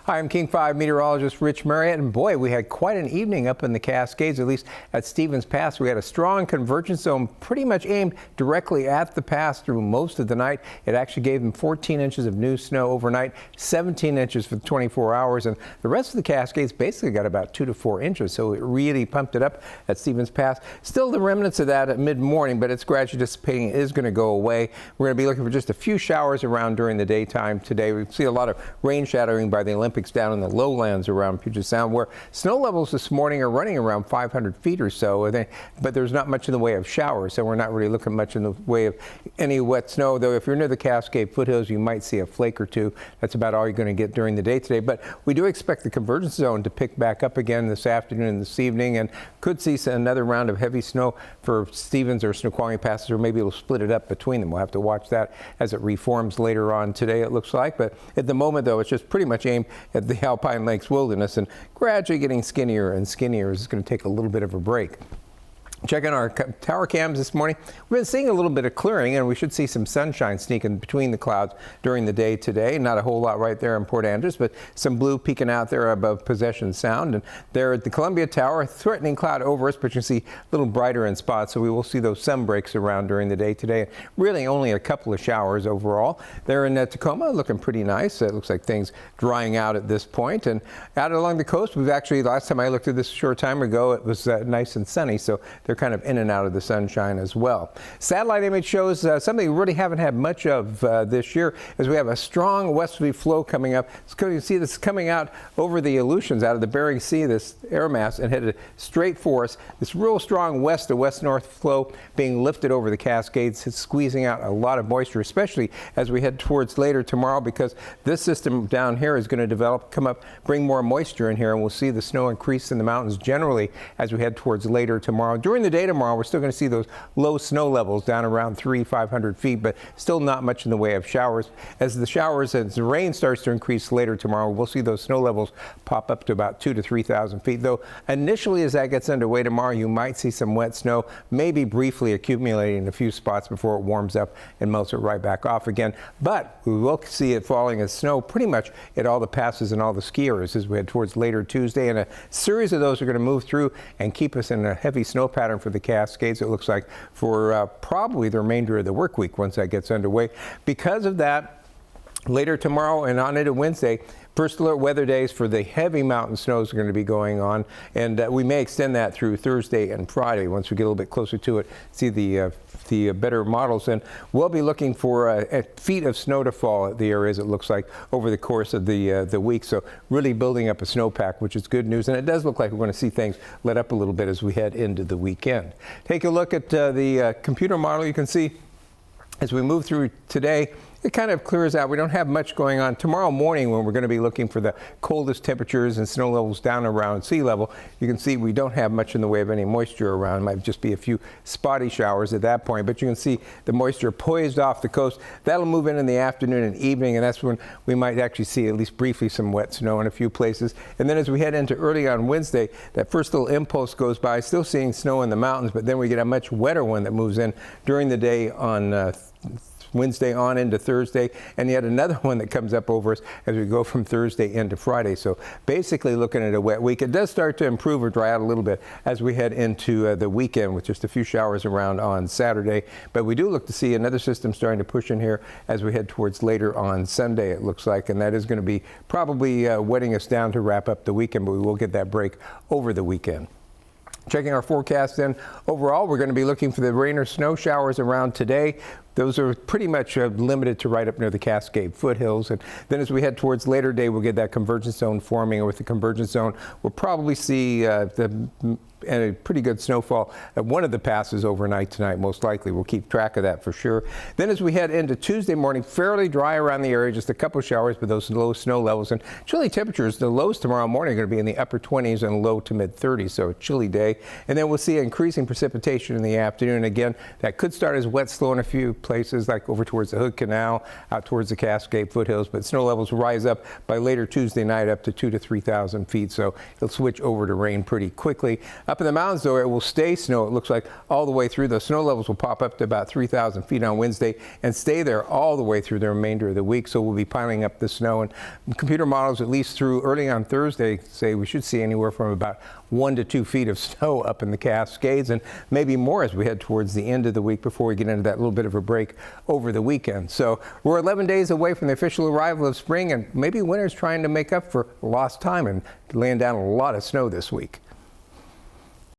Hi, I'm King 5 meteorologist Rich Marriott, and boy, we had quite an evening up in the Cascades, at least at Stevens Pass. We had a strong convergence zone pretty much aimed directly at the pass through most of the night. It actually gave them 14 inches of new snow overnight, 17 inches for 24 hours, and the rest of the Cascades basically got about 2 to 4 inches, so it really pumped it up at Stevens Pass. Still the remnants of that at mid-morning, but it's gradually dissipating. It is going to go away. We're going to be looking for just a few showers around during the daytime today. We see a lot of rain shadowing by the Olympics down in the lowlands around Puget Sound, where snow levels this morning are running around 500 feet or so, but there's not much in the way of showers, so we're not really looking much in the way of any wet snow, though if you're near the Cascade foothills, you might see a flake or two. That's about all you're going to get during the day today, but we do expect the convergence zone to pick back up again this afternoon and this evening, and could see another round of heavy snow for Stevens or Snoqualmie passes, or maybe it'll split it up between them. We'll have to watch that as it reforms later on today, it looks like, but at the moment, though, it's just pretty much aimed at the Alpine Lakes wilderness and gradually getting skinnier and skinnier. It's going to take a little bit of a break. Checking our tower cams this morning, we've been seeing a little bit of clearing, and we should see some sunshine sneaking between the clouds during the day today. Not a whole lot right there in Port Andrews, but some blue peeking out there above Possession Sound. And there at the Columbia Tower, threatening cloud over us, but you can see a little brighter in spots, so we will see those sun breaks around during the day today. Really only a couple of showers overall. There in Tacoma, looking pretty nice. It looks like things drying out at this point. And out along the coast, we've actually, last time I looked at this a short time ago, it was nice and sunny, so they're kind of in and out of the sunshine as well. Satellite image shows something we really haven't had much of this year, as we have a strong westerly flow coming up. So you can see this coming out over the Aleutians out of the Bering Sea, this air mass, and headed straight for us. This real strong west to west-north flow being lifted over the Cascades. It's squeezing out a lot of moisture, especially as we head towards later tomorrow, because this system down here is going to develop, come up, bring more moisture in here, and we'll see the snow increase in the mountains generally as we head towards later tomorrow. During the day tomorrow, we're still going to see those low snow levels down around 500 feet, but still not much in the way of showers. As the rain starts to increase later tomorrow, we'll see those snow levels pop up to about 2,000 to 3,000 feet. Though initially, as that gets underway tomorrow, you might see some wet snow, maybe briefly accumulating in a few spots before it warms up and melts it right back off again. But we will see it falling as snow pretty much at all the passes and all the ski areas as we head towards later Tuesday. And a series of those are going to move through and keep us in a heavy snow pattern for the Cascades, it looks like, for probably the remainder of the work week once that gets underway. Because of that, later tomorrow and on into Wednesday, first alert weather days for the heavy mountain snows are going to be going on, and we may extend that through Thursday and Friday once we get a little bit closer to it, see the better models, and we'll be looking for feet of snow to fall at the areas, it looks like, over the course of the week. So really building up a snowpack, which is good news, and it does look like we're going to see things let up a little bit as we head into the weekend. Take a look at the computer model. You can see as we move through today, it kind of clears out. We don't have much going on. Tomorrow morning, when we're going to be looking for the coldest temperatures and snow levels down around sea level, you can see we don't have much in the way of any moisture around. It might just be a few spotty showers at that point, but you can see the moisture poised off the coast. That'll move in the afternoon and evening, and that's when we might actually see, at least briefly, some wet snow in a few places. And then as we head into early on Wednesday, that first little impulse goes by, still seeing snow in the mountains, but then we get a much wetter one that moves in during the day on Wednesday on into Thursday, and yet another one that comes up over us as we go from Thursday into Friday. So basically looking at a wet week. It does start to improve or dry out a little bit as we head into the weekend with just a few showers around on Saturday. But we do look to see another system starting to push in here as we head towards later on Sunday, it looks like, and that is going to be probably wetting us down to wrap up the weekend, but we will get that break over the weekend. Checking our forecast then, overall, we're going to be looking for the rain or snow showers around today. Those are pretty much limited to right up near the Cascade foothills. And then as we head towards later day, we'll get that convergence zone forming. And with the convergence zone, we'll probably see a pretty good snowfall at one of the passes overnight tonight, most likely. We'll keep track of that for sure. Then as we head into Tuesday morning, fairly dry around the area, just a couple showers, but those low snow levels. And chilly temperatures, the lows tomorrow morning are going to be in the upper 20s and low to mid 30s, so a chilly day. And then we'll see increasing precipitation in the afternoon. Again, that could start as wet, slow in a few places like over towards the Hood Canal, out towards the Cascade foothills, but snow levels will rise up by later Tuesday night up to 2,000 to 3,000 feet, so it'll switch over to rain pretty quickly. Up in the mountains, though, it will stay snow, it looks like, all the way through. The snow levels will pop up to about 3,000 feet on Wednesday and stay there all the way through the remainder of the week, so we'll be piling up the snow. And computer models, at least through early on Thursday, say we should see anywhere from about 1 to 2 feet of snow up in the Cascades, and maybe more as we head towards the end of the week before we get into that little bit of a break over the weekend. So we're 11 days away from the official arrival of spring, and maybe winter's trying to make up for lost time and laying down a lot of snow this week.